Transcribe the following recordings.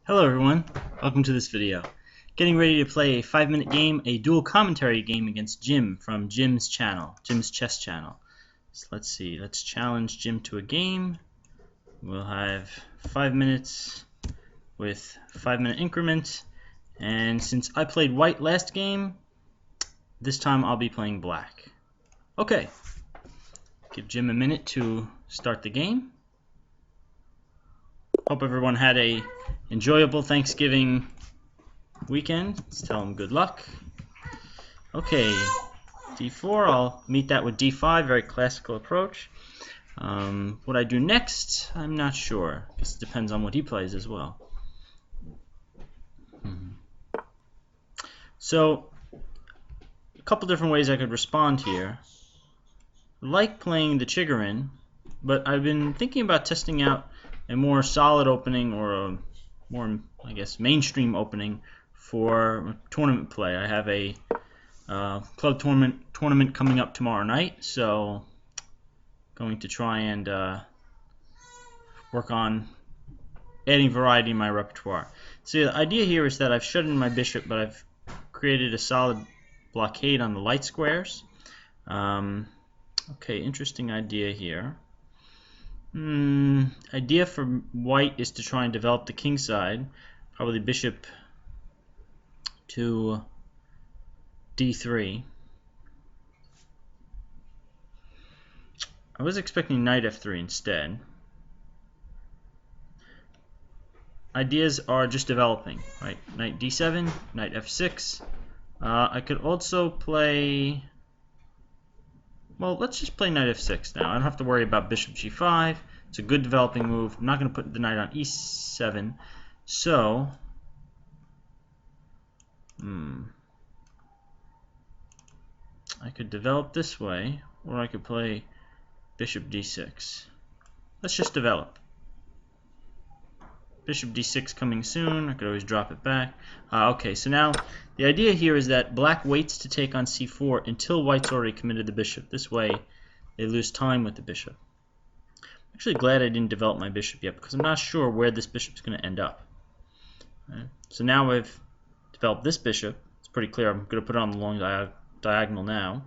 Hello everyone, welcome to this video. Getting ready to play a 5-minute game, a dual commentary game against Jim from Jim's channel, Jim's chess channel. So let's see, let's challenge Jim to a game. We'll have 5 minutes with 5-minute increments. And since I played white last game, this time I'll be playing black. Okay, give Jim a minute to start the game. Hope everyone had a enjoyable Thanksgiving weekend. Let's tell him good luck. Okay, d4. I'll meet that with d5. Very classical approach. What I do next, I'm not sure. I guess it depends on what he plays as well. So, a couple different ways I could respond here. I like playing the Chigorin, but I've been thinking about testing out a more solid opening or a more, I guess, mainstream opening for tournament play. I have a club tournament coming up tomorrow night, so going to try and work on adding variety in my repertoire. So the idea here is that I've shut in my bishop, but I've created a solid blockade on the light squares. Okay, interesting idea here. Idea for white is to try and develop the king side, probably bishop to d3. I was expecting knight f3 instead. Ideas are just developing, right? Knight d7, knight f6. I could also play... Well, let's just play knight f6 now. I don't have to worry about bishop g5. It's a good developing move. I'm not going to put the knight on e7. So, I could develop this way, or I could play bishop d6. Let's just develop. Bishop d6 coming soon. I could always drop it back. Okay, so now the idea here is that black waits to take on c4 until white's already committed the bishop. This way, they lose time with the bishop. I'm actually glad I didn't develop my bishop yet because I'm not sure where this bishop's going to end up. Right. So now I've developed this bishop. It's pretty clear. I'm going to put it on the long diagonal now.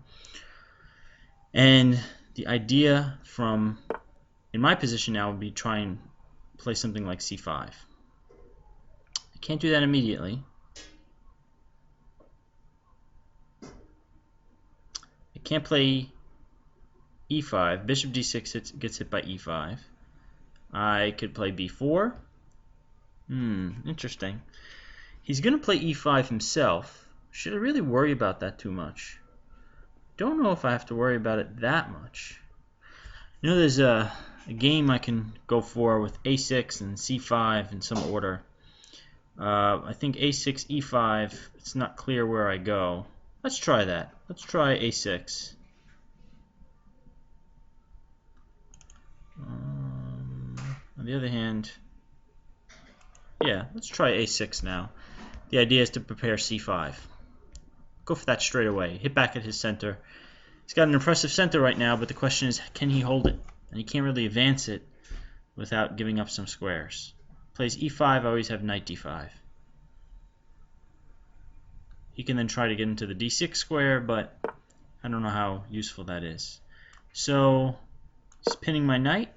And the idea from in my position now would be try and play something like c5. I can't do that immediately. I can't play e5. Bishop d6 gets hit by e5. I could play b4. Interesting. He's going to play e5 himself. Should I really worry about that too much? Don't know if I have to worry about it that much. You know, there's a game I can go for with a6 and c5 in some order. I think a6, e5, it's not clear where I go. Let's try that. Let's try a6. On the other hand, yeah, let's try a6 now. The idea is to prepare c5. Go for that straight away. Hit back at his center. He's got an impressive center right now, but the question is, can he hold it? And he can't really advance it without giving up some squares. Plays e5, I always have knight d5. He can then try to get into the d6 square, but I don't know how useful that is. So, he's pinning my knight.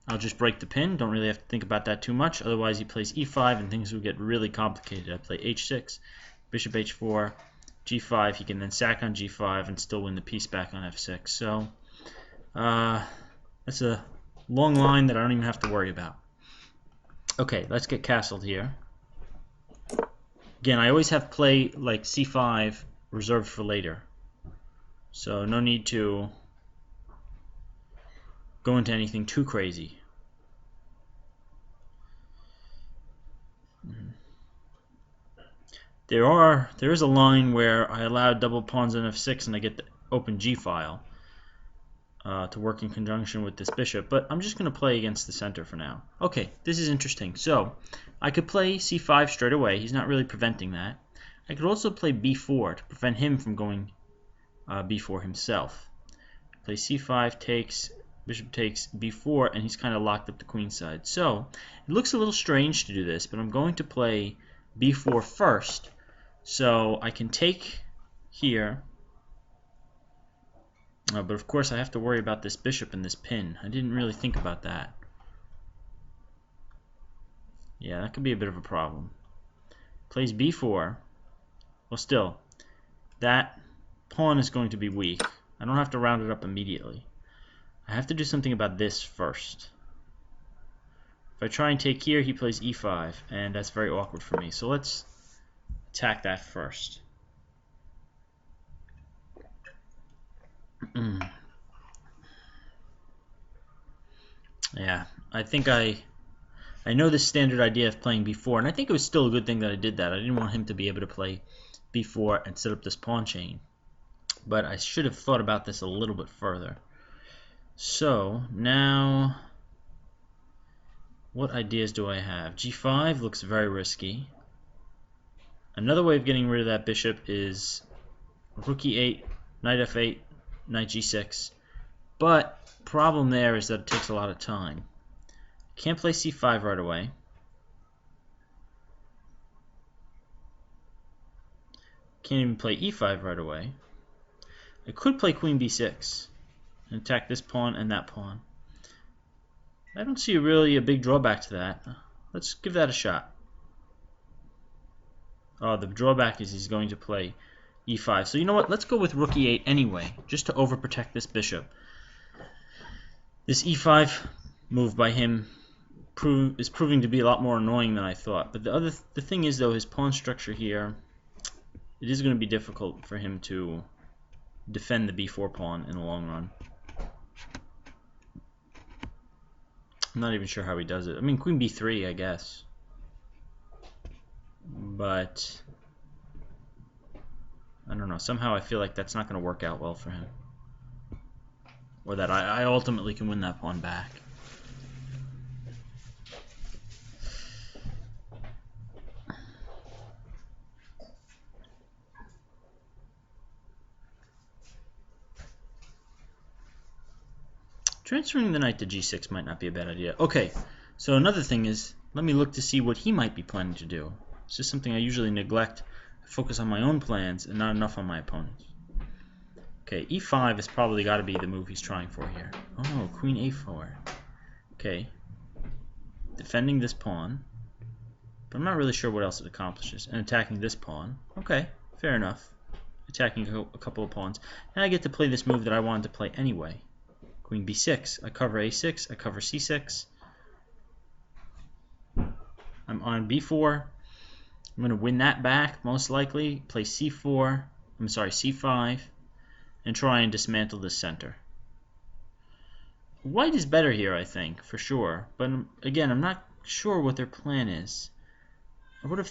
I'll just break the pin. Don't really have to think about that too much. Otherwise, he plays e5 and things will get really complicated. I play h6, bishop h4, g5. He can then sack on g5 and still win the piece back on f6. So, that's a long line that I don't even have to worry about. Okay, let's get castled here. Again, I always have play like c5 reserved for later. So no need to go into anything too crazy. There is a line where I allow double pawns on f6 and I get the open g file to work in conjunction with this bishop, but I'm just going to play against the center for now. Okay, this is interesting. So I could play c5 straight away. He's not really preventing that. I could also play b4 to prevent him from going b4 himself. Play c5 takes, bishop takes b4, and he's kind of locked up the queen side. So it looks a little strange to do this, but I'm going to play b4 first, so I can take here. But of course I have to worry about this bishop and this pin. I didn't really think about that. Yeah, that could be a bit of a problem. Plays b4. Well, still, that pawn is going to be weak. I don't have to round it up immediately. I have to do something about this first. If I try and take here, he plays e5, and that's very awkward for me. So let's attack that first. Yeah, I think I know the standard idea of playing b4, and I think it was still a good thing that I did that. I didn't want him to be able to play b4 and set up this pawn chain. But I should have thought about this a little bit further. So now, what ideas do I have? g5 looks very risky. Another way of getting rid of that bishop is rook e8, knight f8, knight g6. But problem there is that it takes a lot of time. Can't play c5 right away. Can't even play e5 right away. I could play queen b6 and attack this pawn and that pawn. I don't see really a big drawback to that. Let's give that a shot. Oh, the drawback is he's going to play e5. So you know what? Let's go with rook e8 anyway, just to overprotect this bishop. This e5 move by him is proving to be a lot more annoying than I thought. But the thing is, though, his pawn structure here, it is going to be difficult for him to defend the b4 pawn in the long run. I'm not even sure how he does it. I mean, queen b3, I guess. But I don't know. Somehow I feel like that's not going to work out well for him. Or that I ultimately can win that pawn back. Transferring the knight to g6 might not be a bad idea. Okay, so another thing is, let me look to see what he might be planning to do. It's just something I usually neglect. I focus on my own plans and not enough on my opponent's. Okay, e5 has probably got to be the move he's trying for here. Oh, queen a4. Okay, defending this pawn, but I'm not really sure what else it accomplishes. And attacking this pawn. Okay, fair enough. Attacking a couple of pawns. And I get to play this move that I wanted to play anyway. Queen b6. I cover a6. I cover c6. I'm on b4. I'm going to win that back, most likely. Play c4. I'm sorry, c5. And try and dismantle the center. White is better here, I think, for sure. But again, I'm not sure what their plan is. I would have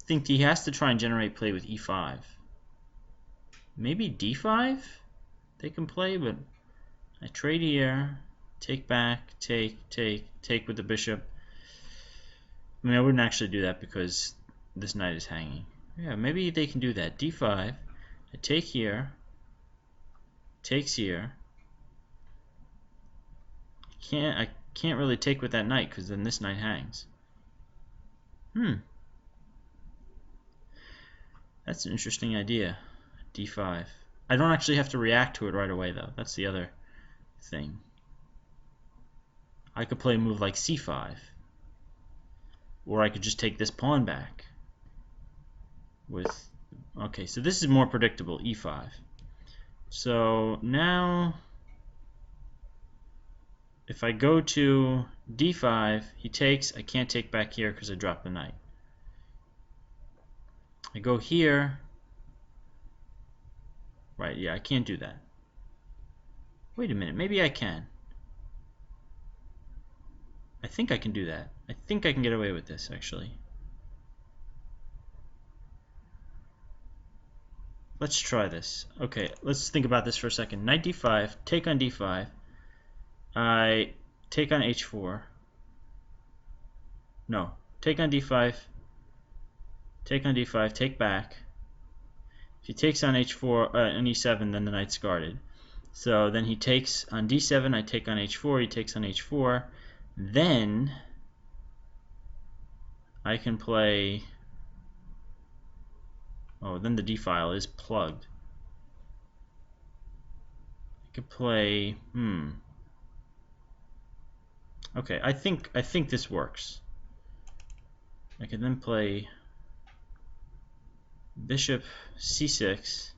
think he has to try and generate play with e5. Maybe d5 they can play, but I trade here, take back, take with the bishop. I mean, I wouldn't actually do that because this knight is hanging. Yeah, maybe they can do that. d5, I take here, takes here. I can't really take with that knight because then this knight hangs. That's an interesting idea. d5. I don't actually have to react to it right away, though. That's the other thing. I could play a move like c5, or I could just take this pawn back with, okay, so this is more predictable, e5. So now if I go to d5, he takes. I can't take back here because I dropped the knight. I go here. Right, yeah, I can't do that. Wait a minute, maybe I can. I think I can do that. I think I can get away with this, actually. Let's try this. Okay, let's think about this for a second. Knight d5, take on d5. I take on h4. No, take on d5. Take on d5, take back. If he takes on h4 and e7, then the knight's guarded. So then he takes on d7, I take on h4, he takes on h4. Then I can play... Oh, then the d file is plugged. I could play... Okay, I think this works. I can then play bishop c6,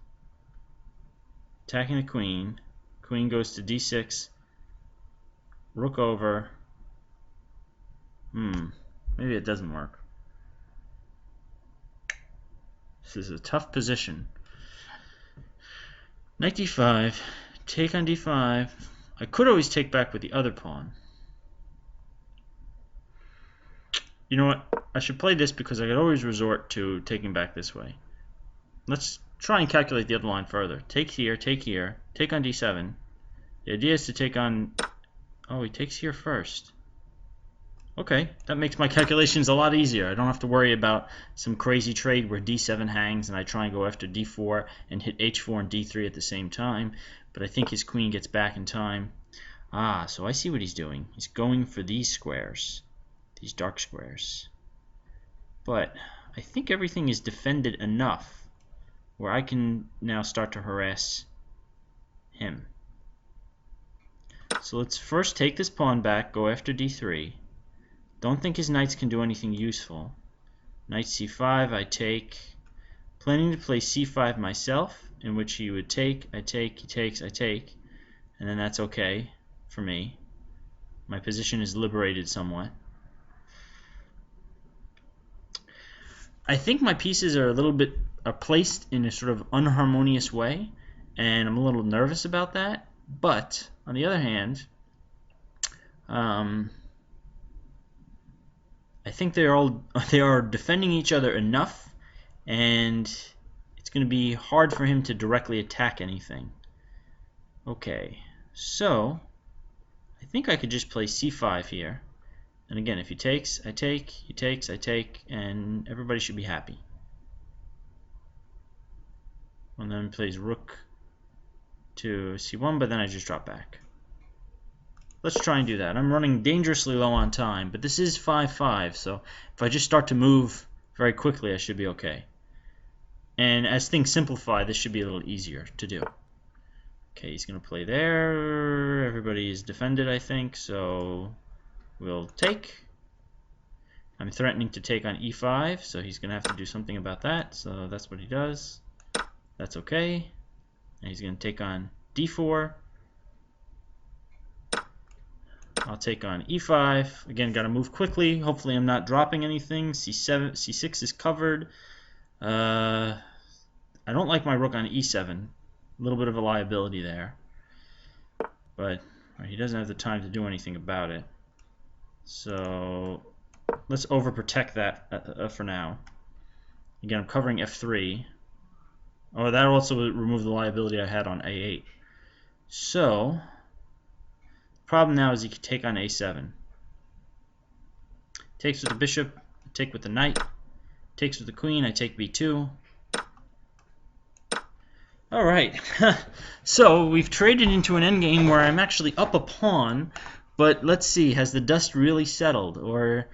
attacking the queen. Queen goes to d6, rook over. Maybe it doesn't work. This is a tough position. Knight d5, take on d5. I could always take back with the other pawn. You know what? I should play this because I could always resort to taking back this way. Let's try and calculate the other line further. Take here, take on d7. The idea is to take on... Oh, he takes here first. Okay, that makes my calculations a lot easier. I don't have to worry about some crazy trade where d7 hangs and I try and go after d4 and hit h4 and d3 at the same time. But I think his queen gets back in time. Ah, so I see what he's doing. He's going for these squares. These dark squares. But I think everything is defended enough where I can now start to harass him. So let's first take this pawn back, go after d3. Don't think his knights can do anything useful. Knight c5, I take. Planning to play c5 myself, in which he would take, I take, he takes, I take. And then that's okay for me. My position is liberated somewhat. I think my pieces are placed in a sort of unharmonious way, and I'm a little nervous about that. But on the other hand, I think they are defending each other enough, and it's going to be hard for him to directly attack anything. Okay, so I think I could just play c5 here. And again, if he takes, I take, he takes, I take, and everybody should be happy. And then he plays rook to c1, but then I just drop back. Let's try and do that. I'm running dangerously low on time, but this is 5-5, so if I just start to move very quickly, I should be okay. And as things simplify, this should be a little easier to do. Okay, he's going to play there. Everybody is defended, I think, so we'll take. I'm threatening to take on e5, so he's going to have to do something about that, so that's what he does. That's okay. And he's going to take on d4. I'll take on e5. Again, got to move quickly. Hopefully I'm not dropping anything. c7, c6 is covered. I don't like my rook on e7. A little bit of a liability there. But he doesn't have the time to do anything about it. So let's overprotect that for now. Again, I'm covering f3. Oh, that also would remove the liability I had on a8. So problem now is he can take on a7. Takes with the bishop, take with the knight. Takes with the queen, I take b2. Alright, so we've traded into an endgame where I'm actually up a pawn, but let's see, has the dust really settled? Or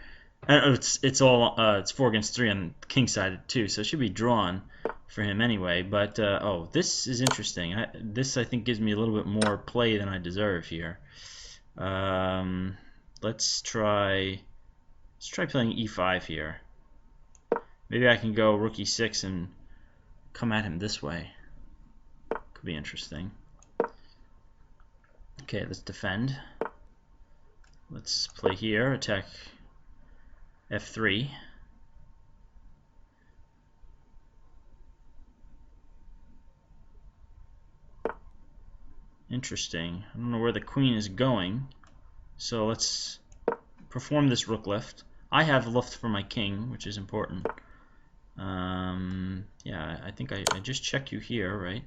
it's 4 against 3 on the king side too, so it should be drawn for him anyway. But oh, this is interesting. This I think gives me a little bit more play than I deserve here. Let's try playing e5 here. Maybe I can go rook e6 and come at him this way. Could be interesting. Okay, let's defend. Let's play here, attack f3. Interesting. I don't know where the queen is going, so let's perform this rook lift. I have lift for my king, which is important. Yeah, I think I just check you here, right?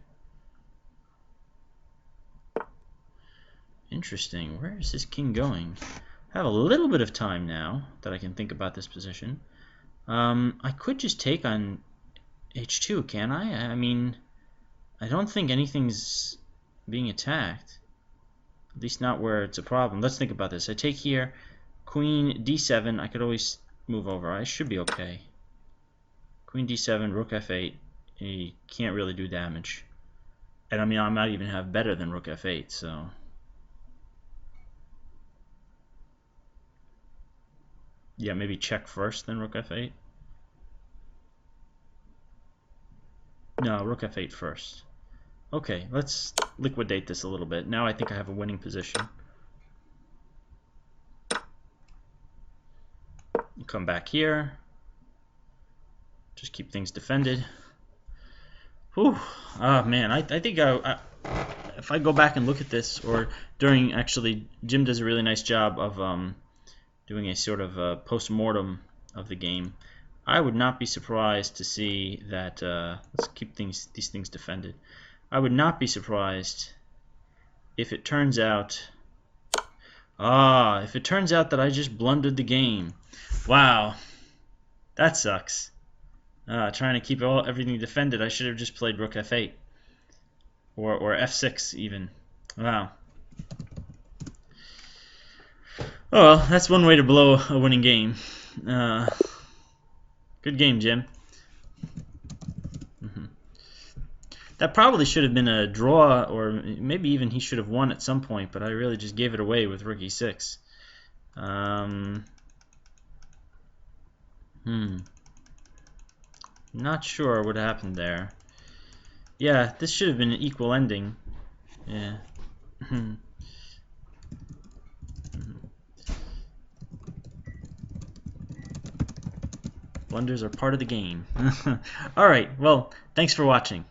Interesting. Where is this king going? I have a little bit of time now that I can think about this position. I could just take on h2, can I? I mean, I don't think anything's being attacked. At least not where it's a problem. Let's think about this. I take here, queen d7. I could always move over. I should be okay. Queen d7, rook f8. You can't really do damage. And I mean, I might even have better than rook f8, so... Yeah, maybe check first, then rook f8. No, rook f8 first. Okay, let's liquidate this a little bit. Now I think I have a winning position. Come back here. Just keep things defended. Whew. Oh man, I think if I go back and look at this, or during, actually, Jim does a really nice job of doing a sort of post-mortem of the game. I would not be surprised to see that, let's keep these things defended. I would not be surprised if it turns out, that I just blundered the game. Wow, that sucks. Trying to keep everything defended, I should have just played rook f8. Or f6 even. Wow. Oh well, that's one way to blow a winning game. Good game, Jim. That probably should have been a draw, or maybe even he should have won at some point, but I really just gave it away with rook e6. Not sure what happened there. Yeah, this should have been an equal ending. Yeah. Blunders are part of the game. Alright, well, thanks for watching.